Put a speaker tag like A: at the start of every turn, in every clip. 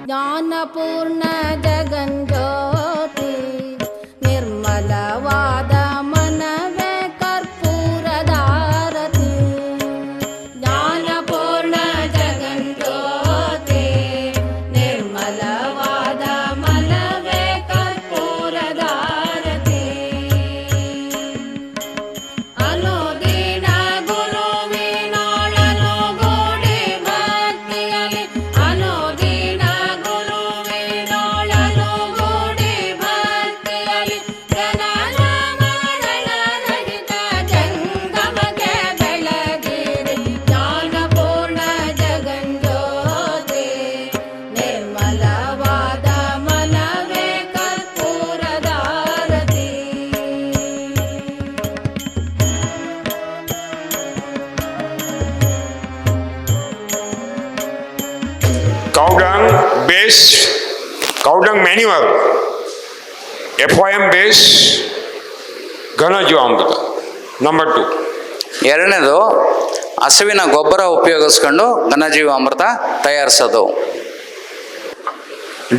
A: ಜ್ಞಾನಪೂರ್ಣ ಜಗಂಜ್ಯೋತಿ ನಿರ್ಮಲವಾದ ಮನವೇ ಕರ್ಪೂರದಾರತಿ. ಜ್ಞಾನಪೂರ್ಣ ಜಗಂಜ್ಯೋತಿ ನಿರ್ಮಲವಾದ ಮನವೇ ಕರ್ಪೂರದಾರತಿ. ಅನುದಿನ ಗುರುವಿನೊಳನು ಗೂಡಿ ಭಕ್ತಿಯಲಿ ಅನುದಿನ ಗುರುವಿನೊಳನು ಗೂಡಿ ಭಕ್ತಿಯಲಿ ಜನನ ಮರಣ ರಹಿತ ಜಂಗಮಕ್ಕೆ ಬೆಳಗಿರಿ. ಜ್ಞಾನಪೂರ್ಣ ಜಗಂಜ್ಯೋತಿ ನಿರ್ಮಲವಾದ ಮನವೇ ಕರ್ಪೂರದಾರತಿ.
B: Cowdung based cowdung manure, FOM based ಘನಜೀವಾಮೃತ. ನಂಬರ್ 2.
C: ಎರಡನೇದು ಹಸುವಿನ ಗೊಬ್ಬರ ಉಪಯೋಗಿಸ್ಕೊಂಡು ಘನಜೀವಾಮೃತ ತಯಾರಿಸೋದು.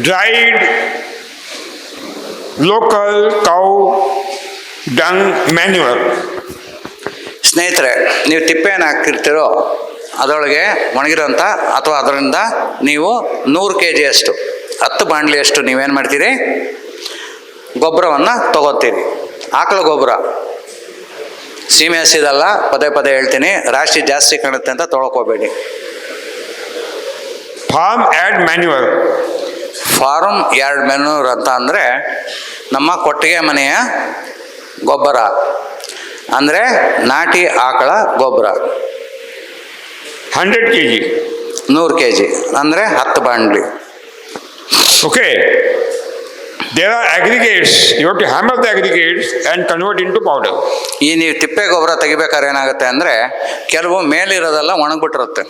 B: Dried local cow dung manure.
C: ಸ್ನೇಹಿತರೆ, ನೀವು ತಿಪ್ಪೆಯನ್ನು ಹಾಕಿರ್ತೀರೋ ಅದರೊಳಗೆ ಒಣಗಿರೋಂಥ ಅಥವಾ ಅದರಿಂದ ನೀವು 100 kg ಅಷ್ಟು 10 ಬಾಂಡ್ಲಿಯಷ್ಟು ನೀವೇನು ಮಾಡ್ತೀರಿ, ಗೊಬ್ಬರವನ್ನು ತಗೋತೀರಿ. ಆಕಳ ಗೊಬ್ಬರ ಸೀಮೆ ಹಸಿದಲ್ಲ, ಪದೇ ಪದೇ ಹೇಳ್ತೀನಿ, ರಾಶಿ ಜಾಸ್ತಿ ಕಾಣುತ್ತೆ ಅಂತ ತೊಳ್ಕೋಬೇಡಿ.
B: Farm add manure.
C: Farm yard manure ಅಂತ ಅಂದರೆ ನಮ್ಮ ಕೊಟ್ಟಿಗೆ ಮನೆಯ ಗೊಬ್ಬರ, ಅಂದರೆ ನಾಟಿ ಆಕಳ ಗೊಬ್ಬರ.
B: 100 kg.
C: 100 kg ಅಂದರೆ 10 ಬಾಂಡ್ಲಿ.
B: Okay. There are aggregates. You have to hammer the aggregates and convert into powder.
C: ಈ ನೀವು ತಿಪ್ಪೆ ಗೊಬ್ಬರ ತೆಗಿಬೇಕಾದ್ರೆ ಏನಾಗುತ್ತೆ ಅಂದರೆ ಕೆಲವು ಮೇಲಿರೋದೆಲ್ಲ ಒಣಗಿಬಿಟ್ಟಿರುತ್ತೆ.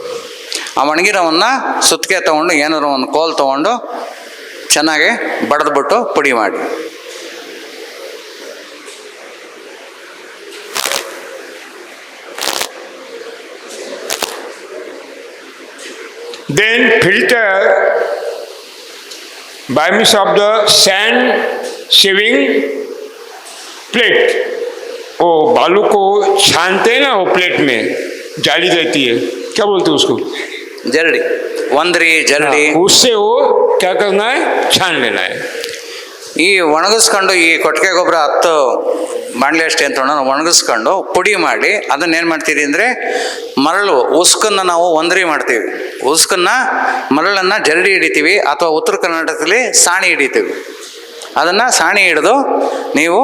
C: ಆ ಒಣಗಿರೋವನ್ನು ಸುತ್ತಿಗೆ ತೊಗೊಂಡು ಏನಾದ್ರು ಒಂದು ಕೋಲ್ ತೊಗೊಂಡು ಚೆನ್ನಾಗಿ ಬಡಿದ್ಬಿಟ್ಟು ಪುಡಿ ಮಾಡಿ.
B: Then filter by means of the sand shaving plate. वो बालू को छानते हैं ना, वो प्लेट में जाली रहती है, क्या बोलते हैं उसको,
C: ಜರಡಿ, ಒಂದ್ರಿ ಜರಡಿ.
B: उससे वो क्या करना है, छान लेना है.
C: ಈ ಒಣಗಿಸ್ಕೊಂಡು ಈ ಕೊಟ್ಟಿಗೆ ಗೊಬ್ಬರ 10 ಬಾಂಡ್ಲಿ ಅಷ್ಟೇ ಅಂತ ಒಣಗಿಸ್ಕೊಂಡು ಪುಡಿ ಮಾಡಿ ಅದನ್ನೇನು ಮಾಡ್ತೀರಿ ಅಂದರೆ ಮರಳು ಉಸ್ಕನ್ನು ನಾವು ಒಂದ್ರಿ ಮಾಡ್ತೀವಿ. ಉಸ್ಕನ್ನು ಮರಳನ್ನು ಜರಡಿ ಹಿಡಿತೀವಿ ಅಥವಾ ಉತ್ತರ ಕರ್ನಾಟಕದಲ್ಲಿ ಸಾಣಿ ಹಿಡಿತೀವಿ. ಅದನ್ನು ಸಾಣಿ ಹಿಡಿದು ನೀವು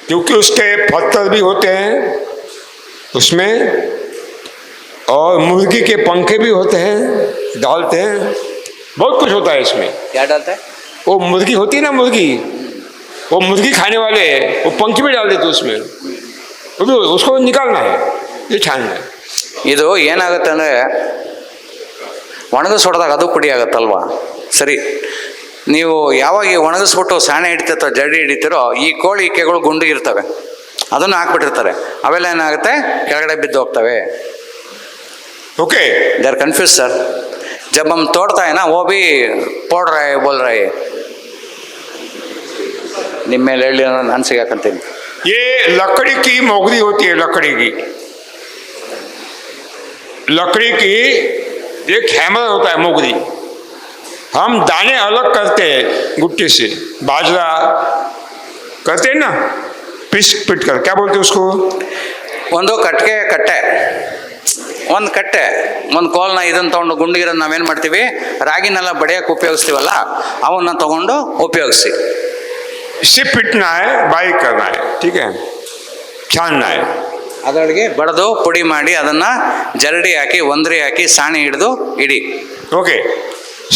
B: क्योंकि उसके पत्थर भी होते हैं उसमें और मुर्गी के पंखे भी होते हैं, डालते हैं, बहुत कुछ होता है इसमें.
C: क्या डालते हैं?
B: वो मुर्गी होती है ना, मुर्गी, वो मुर्गी खाने वाले वो पंख भी डाल देते उसमें, वो भी उसको निकालना है, ये छानना है.
C: ಇದು ಏನಾಗುತ್ತೆ ಅಂದರೆ ಒಣಗಿಸ್ ಹೊಡೆದಾಗ ಅದು ಪುಡಿ ಆಗುತ್ತಲ್ವಾ. ಸರಿ, ನೀವು ಯಾವಾಗ ಈ ಒಣಗಿಸ್ಬಿಟ್ಟು ಸಾಣೆ ಹಿಡಿತೀರೋ ಜರಡಿ ಹಿಡಿತೀರೋ ಈ ಕೋಳಿ ಇಕ್ಕೆಗಳು ಗುಂಡಿಗಿರ್ತವೆ, ಅದನ್ನು ಹಾಕ್ಬಿಟ್ಟಿರ್ತಾರೆ, ಅವೆಲ್ಲ ಏನಾಗುತ್ತೆ ಕೆಳಗಡೆ ಬಿದ್ದು ಹೋಗ್ತವೆ.
B: Okay,
C: they are confuse sir. जब हम तोड़ता है ना वो भी पोड़ रहा है, बोल रहा है. ನಿಮ್ಮ ಮೇಲೆ ಹೇಳಿ ನಾನು ಸಿಗಾಕಂತೀನಿ.
B: ये लकड़ी की मोगरी होती है, लकड़ी की एक हैमर होता है मोगरी. हम दाने अलग करते हैं गुट्टे से, बाजरा करते हैं ना, पिट कर, क्या बोलते हैं उसको,
C: ಒಂದು ಕಟ್ಟೆ ಒಂದು ಕಟ್ಟೆ ಒಂದು ಕೋಲ್ನ ಇದನ್ನು ತೊಗೊಂಡು ಗುಂಡಿಗಿರೋದು ನಾವೇನು ಮಾಡ್ತೀವಿ, ರಾಗಿನೆಲ್ಲ ಬಡಿಯೋಕೆ ಉಪಯೋಗಿಸ್ತೀವಲ್ಲ ಅವನ್ನ ತೊಗೊಂಡು ಉಪಯೋಗಿಸಿ.
B: इससे पिटना है, बारीक करना है, ठीक है, छानना है.
C: ಅದರೊಳಗೆ ಬಡಿದು ಪುಡಿ ಮಾಡಿ ಅದನ್ನು ಜರಡಿ ಹಾಕಿ ಒಂದ್ರಿ ಹಾಕಿ ಸಾಣಿ ಹಿಡಿದು ಇಡಿ.
B: Okay,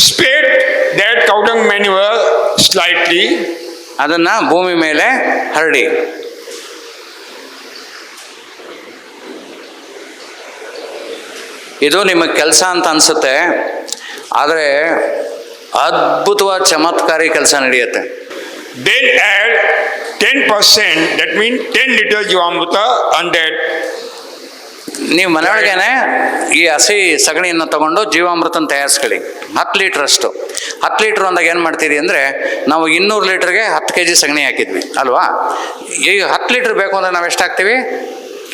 B: spread that cow dung manure slightly.
C: ಅದನ್ನು ಭೂಮಿ ಮೇಲೆ ಹರಡಿ. ಇದು ನಿಮಗೆ ಕೆಲಸ ಅಂತ ಅನಿಸುತ್ತೆ, ಆದರೆ ಅದ್ಭುತವಾದ ಚಮತ್ಕಾರಿ ಕೆಲಸ ನಡೆಯುತ್ತೆ.
B: Then add 10%, that means 10 liters Jivamruta on that.
C: ನೀವು ಮನೆಯೊಳಗೇನೆ ಈ ಹಸಿ ಸಗಣಿಯನ್ನು ತಗೊಂಡು ಜೀವಾಮೃತನ ತಯಾರಿಸ್ಕೊಳ್ಳಿ 10 ಲೀಟ್ರಷ್ಟು. 10 ಲೀಟ್ರ್ ಅಂದಾಗ ಏನು ಮಾಡ್ತೀರಿ ಅಂದರೆ, ನಾವು 200 ಲೀಟ್ರಿಗೆ 10 kg ಸಗಣಿ ಹಾಕಿದ್ವಿ ಅಲ್ವಾ. ಈಗ 10 ಲೀಟ್ರ್ ಬೇಕು ಅಂದರೆ ನಾವು ಎಷ್ಟು ಹಾಕ್ತೀವಿ?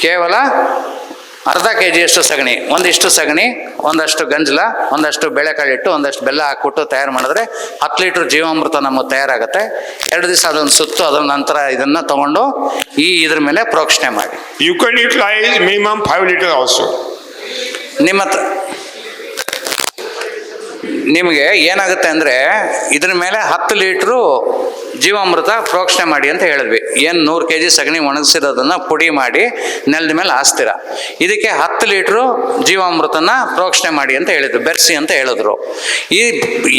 C: ಕೇವಲ ಅರ್ಧ kg ಅಷ್ಟು ಸಗಣಿ, ಒಂದಿಷ್ಟು ಸಗಣಿ, ಒಂದಷ್ಟು ಗಂಜಲ, ಒಂದಷ್ಟು ಬೇಳೆಕಾಳಿಟ್ಟು, ಒಂದಷ್ಟು ಬೆಲ್ಲ ಹಾಕ್ಬಿಟ್ಟು ತಯಾರು ಮಾಡಿದ್ರೆ 10 ಲೀಟ್ರ್ ಜೀವಾಮೃತ ನಮಗೆ ತಯಾರಾಗುತ್ತೆ. 2 ದಿವಸ ಅದನ್ನು ಸುತ್ತು, ಅದರ ನಂತರ ಇದನ್ನು ತಗೊಂಡು ಇದ್ರ ಮೇಲೆ ಪ್ರೋಕ್ಷಣೆ ಮಾಡಿ.
B: You can utilize minimum 5 liters also.
C: ನಿಮಗೆ ಏನಾಗುತ್ತೆ ಅಂದರೆ, ಇದ್ರ ಮೇಲೆ 10 ಲೀಟ್ರು ಜೀವಾಮೃತ ಪ್ರೋಕ್ಷಣೆ ಮಾಡಿ ಅಂತ ಹೇಳಿದ್ವಿ. ಏನು 100 kg ಸಗಣಿ ಒಣಗಿಸಿರೋದನ್ನು ಪುಡಿ ಮಾಡಿ ನೆಲದ ಮೇಲೆ ಹಾಸ್ತೀರ. ಇದಕ್ಕೆ 10 ಲೀಟ್ರು ಜೀವಾಮೃತನ ಪ್ರೋಕ್ಷಣೆ ಮಾಡಿ ಅಂತ ಹೇಳಿದ್ರು, ಬೆರೆಸಿ ಅಂತ ಹೇಳಿದ್ರು. ಈ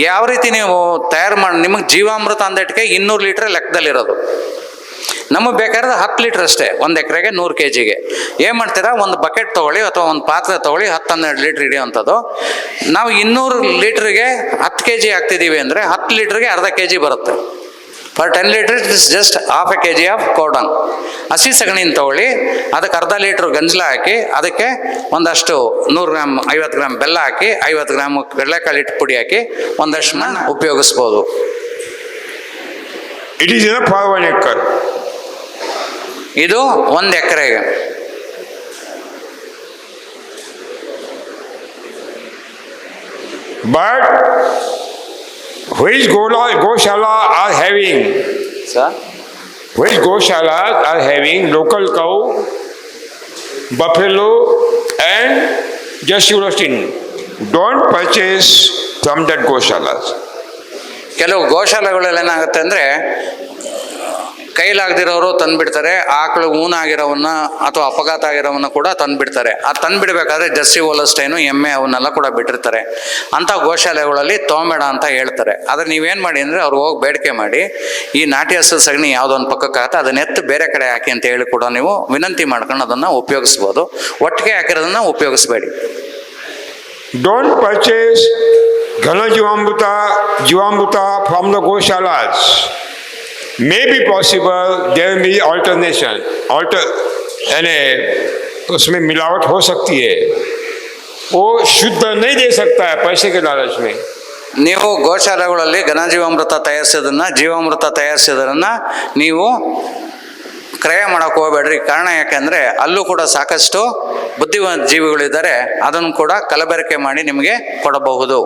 C: ಯಾವ ರೀತಿ ನೀವು ತಯಾರು ಮಾಡಿ, ನಿಮಗೆ ಜೀವಾಮೃತ ಅಂದಟ್ಟಿಗೆ 200 ಲೀಟ್ರ್ ಲೆಕ್ಕದಲ್ಲಿರೋದು. ನಮಗೆ ಬೇಕಾದ್ರೆ 10 ಲೀಟ್ರ್ ಅಷ್ಟೇ, 1 ಎಕರೆಗೆ 100 kgಗೆ. ಏನು ಮಾಡ್ತೀರಾ, ಒಂದು ಬಕೆಟ್ ತೊಗೊಳ್ಳಿ ಅಥವಾ ಒಂದು ಪಾತ್ರೆ ತೊಗೊಳ್ಳಿ, 10-12 ಲೀಟ್ರ್ ಹಿಡಿಯೋವಂಥದ್ದು. ನಾವು 200 ಲೀಟ್ರಿಗೆ 10 kg ಹಾಕ್ತಿದ್ದೀವಿ ಅಂದರೆ 10 ಲೀಟ್ರಿಗೆ ಅರ್ಧ kg ಬರುತ್ತೆ. For 10 litre it is just ½ kg of ಕೌಡಂಗ್. ಹಸಿ ಸಗಣಿನ ತೊಗೊಳ್ಳಿ, ಅದಕ್ಕೆ ಅರ್ಧ ಲೀಟ್ರ್ ಗಂಜಲ ಹಾಕಿ, ಅದಕ್ಕೆ ಒಂದಷ್ಟು 100 ಗ್ರಾಮ್ 50 ಗ್ರಾಮ್ ಬೆಲ್ಲ ಹಾಕಿ, 50 ಗ್ರಾಮ್ ಕಡಲೆಕಾಳು ಹಿಟ್ಟು ಪುಡಿ ಹಾಕಿ ಒಂದಷ್ಟು ಮಣ್ಣು ಉಪಯೋಗಿಸ್ಬೋದು.
B: It is enough for 1 acre.
C: ಇದು 1 ಎಕರೆಗೆ.
B: But which Goshala are having?
C: Sir,
B: Which Goshalas are having local cow, buffalo and Jersey Holstein? Don't purchase from that Goshalas.
C: ಕೆಲವು ಗೋಶಾಲೆಗಳಲ್ಲಿ ಏನಾಗುತ್ತೆ ಅಂದರೆ, ಕೈಲಾಗದಿರೋರು ತಂದುಬಿಡ್ತಾರೆ. ಆಕಳು ಊನಾಗಿರೋವನ್ನ ಅಥವಾ ಅಪಘಾತ ಆಗಿರೋವನ್ನ ಕೂಡ ತಂದುಬಿಡ್ತಾರೆ. ಆ ತಂದುಬಿಡ್ಬೇಕಾದ್ರೆ ಜರ್ಸಿ ಹೋಲ್ಸ್ಟೈನು, ಎಮ್ಮೆ ಅವನ್ನೆಲ್ಲ ಕೂಡ ಬಿಟ್ಟಿರ್ತಾರೆ. ಅಂಥ ಗೋಶಾಲೆಗಳಲ್ಲಿ ತೊಗೊಂಬೇಡ ಅಂತ ಹೇಳ್ತಾರೆ. ಆದರೆ ನೀವೇನು ಮಾಡಿ ಅಂದರೆ, ಅವ್ರು ಹೋಗಿ ಬೇಡಿಕೆ ಮಾಡಿ, ಈ ನಾಟಿ ಹಸು ಸಗಣಿ ಯಾವುದೋ ಒಂದು ಪಕ್ಕಕ್ಕೆ ಹಾಕಿ ಅದನ್ನ ಎತ್ತು ಬೇರೆ ಕಡೆ ಹಾಕಿ ಅಂತ ಹೇಳಿ ಕೂಡ ನೀವು ವಿನಂತಿ ಮಾಡ್ಕೊಂಡು ಅದನ್ನು ಉಪಯೋಗಿಸ್ಬೋದು. ಒಟ್ಟಿಗೆ ಹಾಕಿರೋದನ್ನು ಉಪಯೋಗಿಸ್ಬೇಡಿ.
B: Don't purchase Ghana Jivamruta from the Goshalas. May be possible there may be alternation, यानी उसमें मिलावट हो सकती है. वो शुद्ध नहीं दे सकता है पैसे के लालच में.
C: ನೀವು ಗೋಶಾಲೆಗಳಲ್ಲಿ ಘನಜೀವಾಮೃತ ತಯಾರಿಸಿದ್ರನ್ನ ನೀವು ಕ್ರಯ ಮಾಡೋಕೆ ಹೋಗಬೇಡ್ರಿ. ಕಾರಣ ಯಾಕೆಂದರೆ ಅಲ್ಲೂ ಕೂಡ ಸಾಕಷ್ಟು ಬುದ್ಧಿವಂತ ಜೀವಿಗಳಿದ್ದಾರೆ, ಅದನ್ನು ಕೂಡ ಕಲಬೆರಕೆ ಮಾಡಿ ನಿಮಗೆ ಕೊಡಬಹುದು.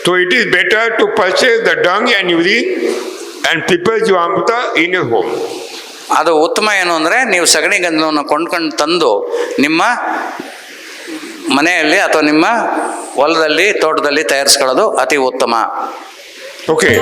B: So it is better to purchase the dung and urine and prepare Jivamruta in your home.
C: ಅದು ಉತ್ತಮ ಏನು ಅಂದರೆ, ನೀವು ಸಗಣಿ ಗಂಜಲವನ್ನು ಕೊಂಡ್ಕೊಂಡು ತಂದು ನಿಮ್ಮ ಮನೆಯಲ್ಲಿ ಅಥವಾ ನಿಮ್ಮ ಹೊಲದಲ್ಲಿ, ತೋಟದಲ್ಲಿ ತಯಾರಿಸ್ಕೊಳ್ಳೋದು ಅತಿ ಉತ್ತಮ.
B: Okay.